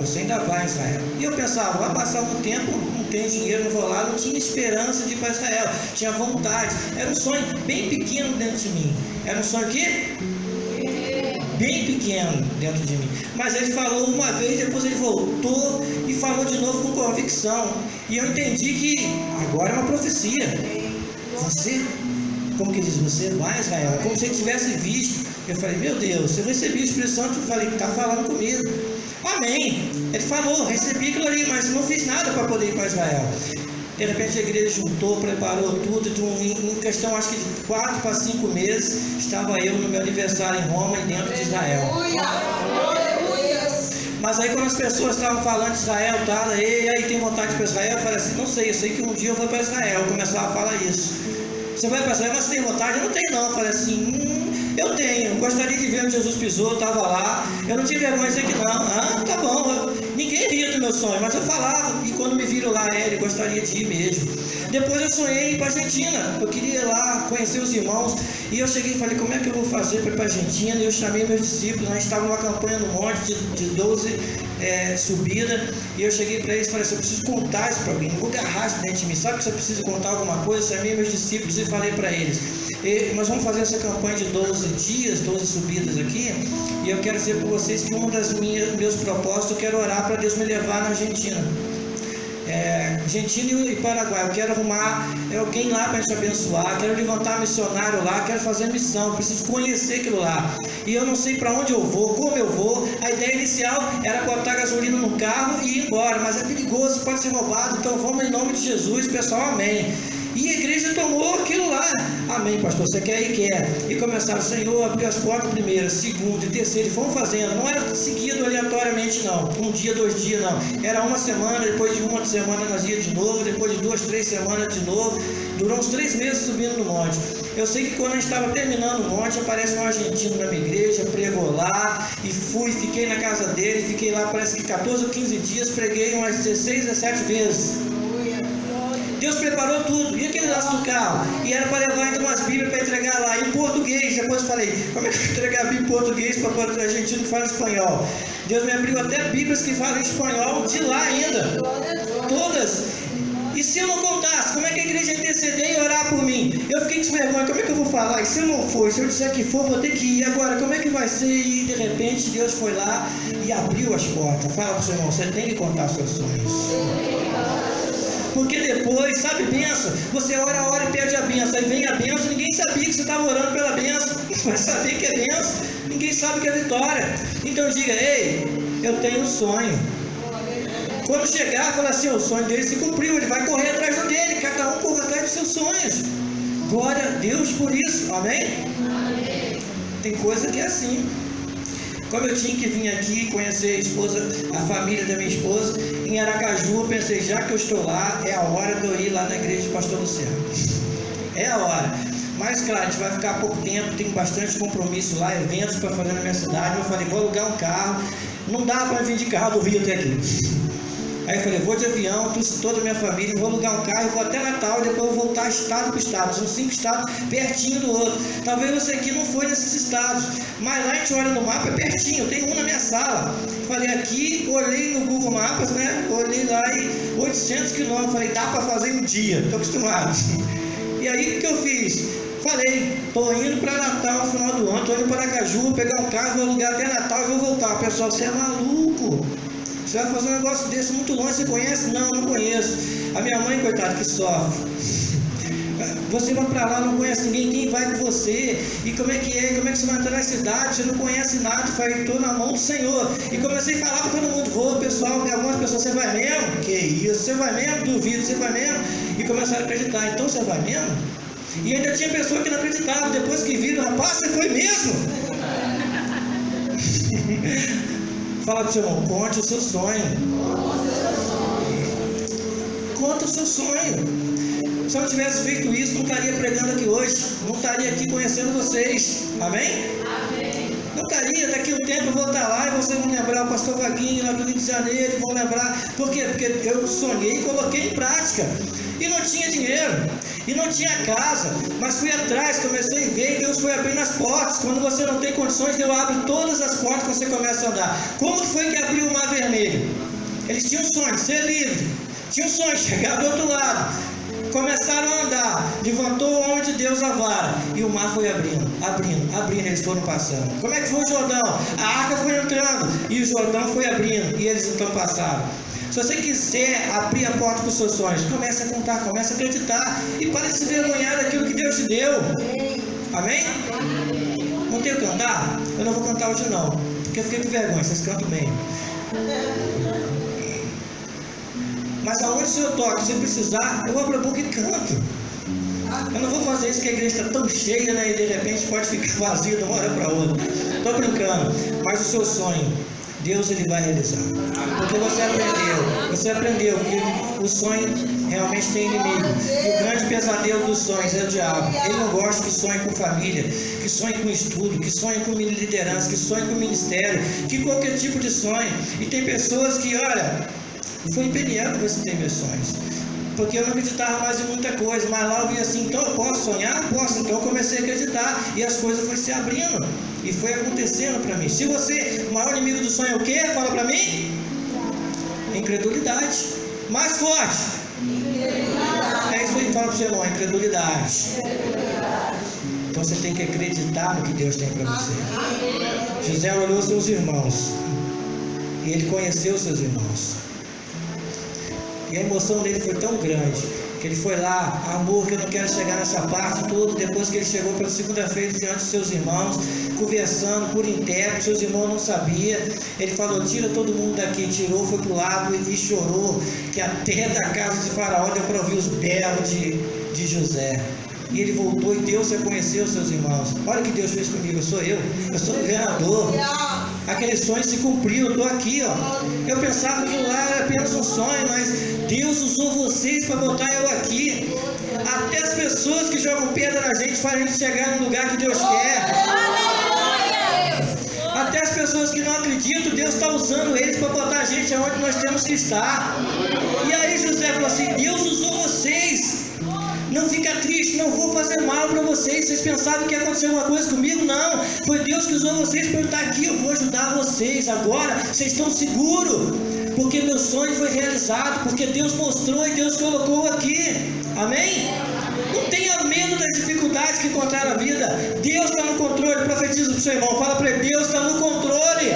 Você ainda vai a Israel. E eu pensava, vai passar um tempo, não tenho dinheiro, não vou lá, não tinha esperança de ir para Israel, tinha vontade, era um sonho bem pequeno dentro de mim. Era um sonho que? Bem pequeno dentro de mim. Mas ele falou uma vez, depois ele voltou e falou de novo com convicção. E eu entendi que agora é uma profecia. Você, como que diz, você vai a Israel, como se ele tivesse visto. Eu falei, meu Deus, eu recebi o Espírito Santo, eu falei, está falando comigo. Amém. Ele falou, recebi aquilo ali, mas não fiz nada para poder ir para Israel. De repente a igreja juntou, preparou tudo, em questão acho que de 4 para 5 meses, estava eu no meu aniversário em Roma e dentro de Israel. Mas aí quando as pessoas estavam falando de Israel, e aí tem vontade de ir para Israel, eu falei assim, não sei, eu sei que um dia eu vou para Israel. Eu começava a falar isso. Você vai para Israel, mas você tem vontade? Eu não tenho não. Eu falei assim, eu tenho, gostaria de ver onde Jesus pisou, eu estava lá, eu não tive vergonha de dizer que não. Tá bom, ninguém ria do meu sonho, mas eu falava, e quando me viram lá, ele gostaria de ir mesmo. Depois eu sonhei em ir para a Argentina, eu queria ir lá conhecer os irmãos, e eu cheguei e falei, como é que eu vou fazer para ir para a Argentina? E eu chamei meus discípulos, nós estávamos numa campanha no monte de 12 subidas, e eu cheguei para eles e falei assim, eu preciso contar isso para alguém, não vou agarrar isso dentro de mim, sabe que você precisa contar alguma coisa? Eu chamei meus discípulos e falei para eles, nós vamos fazer essa campanha de 12 dias, 12 subidas aqui, e eu quero dizer para vocês que um dos meus propósitos, eu quero orar para Deus me levar na Argentina. Argentina e Paraguai, eu quero arrumar alguém lá para te abençoar, quero levantar missionário lá, quero fazer missão, preciso conhecer aquilo lá, e eu não sei para onde eu vou, como eu vou. A ideia inicial era botar gasolina no carro e ir embora, mas é perigoso, pode ser roubado, então vamos em nome de Jesus, pessoal, amém. E a igreja tomou aquilo lá. Amém, pastor, você quer ir? Quer. E começaram, Senhor, abriu as portas primeira, segunda e terceira, e fomos fazendo. Não era seguido aleatoriamente, não. Um dia, 2 dias, não. Era uma semana, depois de uma semana nós ia de novo, depois de 2, 3 semanas de novo. Durou uns 3 meses subindo no monte. Eu sei que quando a gente estava terminando o monte, aparece um argentino na minha igreja, pregou lá, e fui, fiquei na casa dele, fiquei lá parece que 14 ou 15 dias, preguei umas 16, 17 vezes. Deus preparou tudo, e aquele laço do carro, e era para levar ainda umas bíblias para entregar lá, em português. Depois eu falei, como é que eu vou entregar a Bíblia em português para o argentino que fala espanhol? Deus me abriu até bíblias que falam espanhol de lá ainda, todas. E se eu não contasse, como é que a igreja ia interceder e orar por mim? Eu fiquei com vergonha, como é que eu vou falar? E se eu não for, se eu disser que for, vou ter que ir. Agora, como é que vai ser? E de repente Deus foi lá e abriu as portas. Fala para o seu irmão, você tem que contar seus sonhos. Porque depois, sabe, benção, você ora e pede a benção, aí vem a benção, ninguém sabia que você estava orando pela benção, vai saber que é benção, ninguém sabe que é vitória. Então diga, ei, eu tenho um sonho. Quando chegar, fala assim, o sonho dele se cumpriu, ele vai correr atrás do dele, cada um corre atrás dos seus sonhos. Glória a Deus por isso, amém? Amém. Tem coisa que é assim. Como eu tinha que vir aqui conhecer a família da minha esposa, em Aracaju, eu pensei, já que eu estou lá, é a hora de eu ir lá na igreja do pastor Luciano. É a hora. Mas, claro, a gente vai ficar pouco tempo, tem bastante compromisso lá, eventos para fazer na minha cidade. Eu falei, vou alugar um carro, não dá para vir de carro do Rio até aqui. Aí eu falei, vou de avião, trouxe toda a minha família, vou alugar um carro, vou até Natal e depois eu vou voltar estado por estado. São 5 estados pertinho do outro. Talvez você aqui não foi nesses estados, mas lá a gente olha no mapa, é pertinho, eu tenho um na minha sala. Falei aqui, olhei no Google Maps, né? Olhei lá e 800 quilômetros, falei, dá para fazer um dia, estou acostumado. E aí o que eu fiz? Falei, estou indo para Natal no final do ano, estou indo para Aracaju, vou pegar um carro, vou alugar até Natal e vou voltar. Pessoal, você é maluco. Você vai fazer um negócio desse muito longe, você conhece? Não, não conheço. A minha mãe, coitada, que sofre. Você vai para lá, não conhece ninguém, quem vai com você? E como é que é? Como é que você vai entrar na cidade? Você não conhece nada, estou na mão do Senhor. E comecei a falar para todo mundo, vou, pessoal, algumas pessoas, você vai mesmo? Que isso, você vai mesmo? Duvido, você vai mesmo? E começaram a acreditar, então você vai mesmo? E ainda tinha pessoa que não acreditava, depois que viram, rapaz, você foi mesmo? Fala para o seu irmão, conte o seu sonho. Conta o seu sonho. Se eu não tivesse feito isso, não estaria pregando aqui hoje. Não estaria aqui conhecendo vocês. Amém? Amém. Não estaria. Daqui a um tempo eu vou estar lá e vocês vão lembrar o pastor Vaguinho lá do Rio de Janeiro. Vão lembrar. Por quê? Porque eu sonhei e coloquei em prática. E não tinha dinheiro. E não tinha casa. Mas fui atrás, comecei a ver e Deus foi abrindo as portas. Quando você não tem condições, Deus abre todas as portas que você começa a andar. Como que foi que abriu o Mar Vermelho? Eles tinham um sonho de ser livre. Tinham um sonho de chegar do outro lado. Começaram a andar, levantou o homem de Deus a vara, e o mar foi abrindo, eles foram passando. Como é que foi o Jordão? A arca foi entrando, e o Jordão foi abrindo, e eles então passaram. Se você quiser abrir a porta para os seus sonhos, comece a contar, comece a acreditar, e pare de se vergonhar daquilo que Deus te deu. Amém? Não tenho que cantar? Eu não vou cantar hoje não, porque eu fiquei com vergonha, vocês cantam bem. Mas aonde o Senhor toca, se precisar, eu abro a boca e canto. Eu não vou fazer isso que a igreja está tão cheia, né? E de repente pode ficar vazia de uma hora para outra. Estou brincando. Mas o seu sonho, Deus ele vai realizar. Porque você aprendeu que o sonho realmente tem inimigo. E o grande pesadelo dos sonhos é o diabo. Ele não gosta que sonhe com família, que sonhe com estudo, que sonhe com liderança, que sonhe com ministério, que qualquer tipo de sonho. E tem pessoas que, olha, foi empenhado para ter meus sonhos, porque eu não acreditava mais em muita coisa, mas lá eu vi assim, então eu posso sonhar? Posso. Então eu comecei a acreditar e as coisas foram se abrindo e foi acontecendo para mim. Se você, o maior inimigo do sonho é o quê? Fala para mim. Incredulidade. Mais forte. É isso aí, fala para o seu irmão, incredulidade. Então você tem que acreditar no que Deus tem para você. José olhou seus irmãos e ele conheceu seus irmãos. E a emoção dele foi tão grande, que ele foi lá, amor, que eu não quero chegar nessa parte toda. Depois que ele chegou pela segunda-feira diante dos seus irmãos, conversando por interno, seus irmãos não sabiam. Ele falou, tira todo mundo daqui. Tirou, foi para o lado e chorou, que até da casa de Faraó deu para ouvir os berros de José. E ele voltou e Deus reconheceu os seus irmãos. Olha o que Deus fez comigo, eu sou o governador. Aquele sonho se cumpriu, eu estou aqui, ó. Eu pensava que lá era apenas um sonho, mas Deus usou vocês para botar eu aqui. Até as pessoas que jogam pedra na gente fazem a gente chegar no lugar que Deus quer. Até as pessoas que não acreditam, Deus está usando eles para botar a gente aonde nós temos que estar. E aí José falou assim, Deus usou vocês. Não fica triste, não vou fazer mal para vocês. Vocês pensavam que ia acontecer alguma coisa comigo? Não, foi Deus que usou vocês para eu estar aqui. Eu vou ajudar vocês agora. Vocês estão seguros, porque meu sonho foi realizado, porque Deus mostrou e Deus colocou aqui. Amém? Não tenha medo das dificuldades que encontrar a vida. Deus está no controle. Profetiza para o seu irmão, fala para ele, Deus está no controle.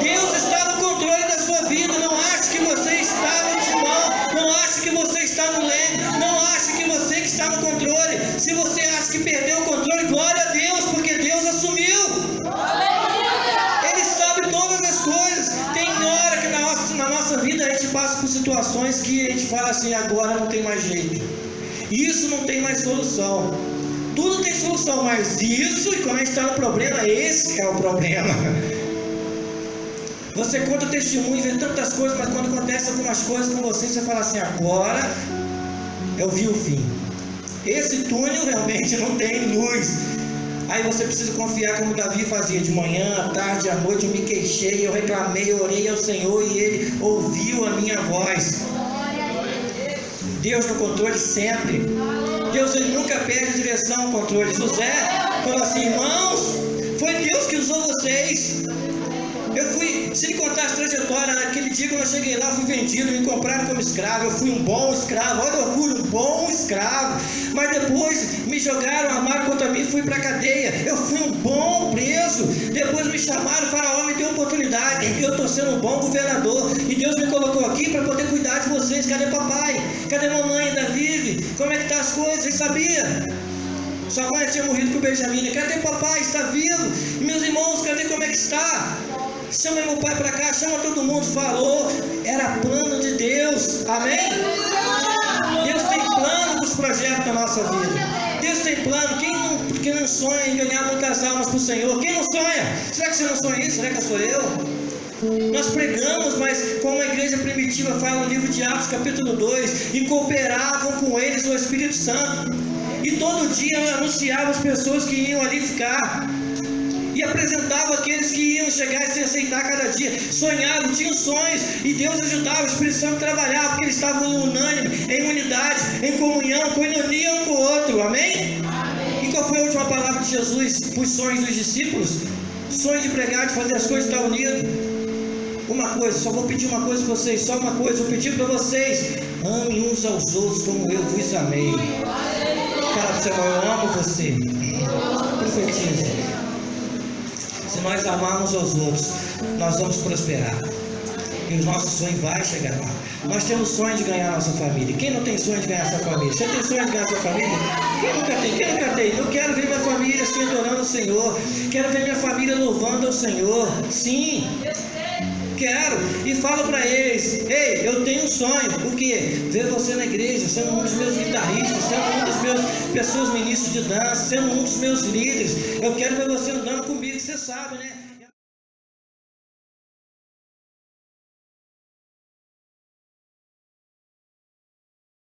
Deus está no controle da sua vida. Não ache que você está no timão, não ache que você está no leme, não ache que você que está no controle. Se você acha que perdeu o controle, glória a Deus, porque Deus assumiu. Ele sabe todas as coisas. Tem hora que na nossa vida a gente passa por situações que a gente fala assim, agora não tem mais jeito. Isso não tem mais solução. Tudo tem solução, mas isso, e quando a gente está no problema, esse é o problema. Você conta testemunho, vê tantas coisas, mas quando acontece algumas coisas com você, você fala assim, agora eu vi o fim. Esse túnel realmente não tem luz. Aí você precisa confiar como Davi fazia, de manhã, à tarde, à noite, eu me queixei, eu reclamei, eu orei ao Senhor e Ele ouviu a minha voz. Deus no controle sempre. Deus ele nunca perde direção ao controle. José falou assim, irmãos, foi Deus que usou vocês. Eu fui, se lhe contar a trajetória, naquele dia quando eu cheguei lá, fui vendido, me compraram como escravo, eu fui um bom escravo, olha o orgulho, um bom escravo, mas depois me jogaram, armaram contra mim, fui para a cadeia, eu fui um bom preso, depois me chamaram, o Faraó me deu oportunidade, unidade. Eu estou sendo um bom governador e Deus me colocou aqui para poder cuidar de vocês. Cadê papai? Cadê mamãe? Ainda vive? Como é que tá as coisas? Vocês sabiam? Sua mãe tinha morrido com o Benjamin. Cadê papai? Está vivo? E meus irmãos, cadê como é que está? Chama meu pai para cá, chama todo mundo. Falou, era plano de Deus. Amém? Deus tem plano para os projetos da nossa vida. Deus tem plano. Quem não sonha em ganhar muitas almas para o Senhor? Quem não sonha? Será que você não sonha isso? Será que sou eu? Nós pregamos, mas como a igreja primitiva fala no livro de Atos capítulo 2, e cooperavam com eles o Espírito Santo, e todo dia anunciava as pessoas que iam ali ficar, e apresentava aqueles que iam chegar e se aceitar cada dia. Sonhavam, tinham sonhos, e Deus ajudava, o Espírito Santo trabalhava, porque eles estavam em unânime, em unidade, em comunhão, coinonia um com o outro. Amém? E qual foi a última palavra de Jesus para os sonhos dos discípulos? Sonho de pregar, de fazer as coisas, estar unido. Uma coisa, só vou pedir uma coisa para vocês, só uma coisa, vou pedir para vocês: amem uns aos outros como eu vos amei. Fala para o seu irmão, eu amo você. Profetiza. Se nós amarmos aos outros, nós vamos prosperar. E o nosso sonho vai chegar lá. Nós temos sonho de ganhar a nossa família. Quem não tem sonho de ganhar a sua família? Você tem sonho de ganhar a sua família? Quem nunca tem? Quem nunca tem? Eu quero ver minha família se adorando ao Senhor. Quero ver minha família louvando ao Senhor. Sim. Quero, e falo para eles: ei, eu tenho um sonho. O que? Ver você na igreja, sendo um dos meus guitarristas, sendo um dos meus pessoas ministros de dança, sendo um dos meus líderes. Eu quero ver você andando comigo, você sabe, né?